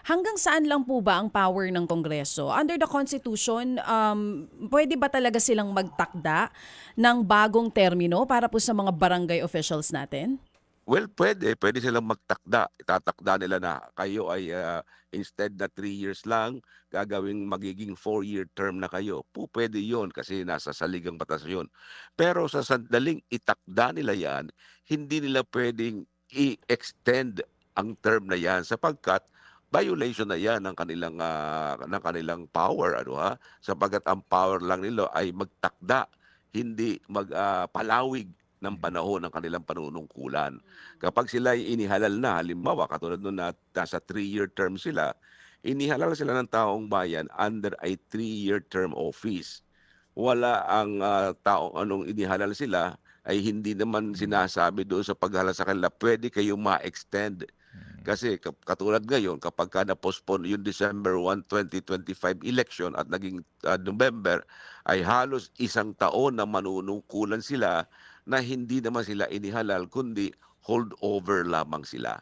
Hanggang saan lang po ba ang power ng Kongreso? Under the Constitution, pwede ba talaga silang magtakda ng bagong termino para po sa mga barangay officials natin? Well, puwede silang magtakda. Itatakda nila na kayo ay, instead na 3 years lang, magiging 4-year term na kayo. Pupuwede 'yun kasi nasa saligang batas 'yun. Pero sa sandaling itakda nila 'yan, hindi nila puwedeng i-extend ang term na 'yan sapagkat violation na 'yan ng kanilang power ano, sapagkat ang power lang nila ay magtakda, hindi palawig ng panahon ng kanilang panunungkulan. Kapag sila ay inihalal na, halimbawa katulad no'n na nasa 3-year term sila, inihalal sila ng taong bayan under a 3-year term office. Wala ang, taong anong inihalal sila ay hindi naman Hmm, sinasabi doon sa paghalal sa kanila, puwede kayong ma-extend. mm. Kasi katulad ngayon kapagka na-postpone yung December 1, 2025 election at naging, November, ay halos 1 taon na manunungkulan sila na hindi naman sila inihalal kundi holdover lamang sila.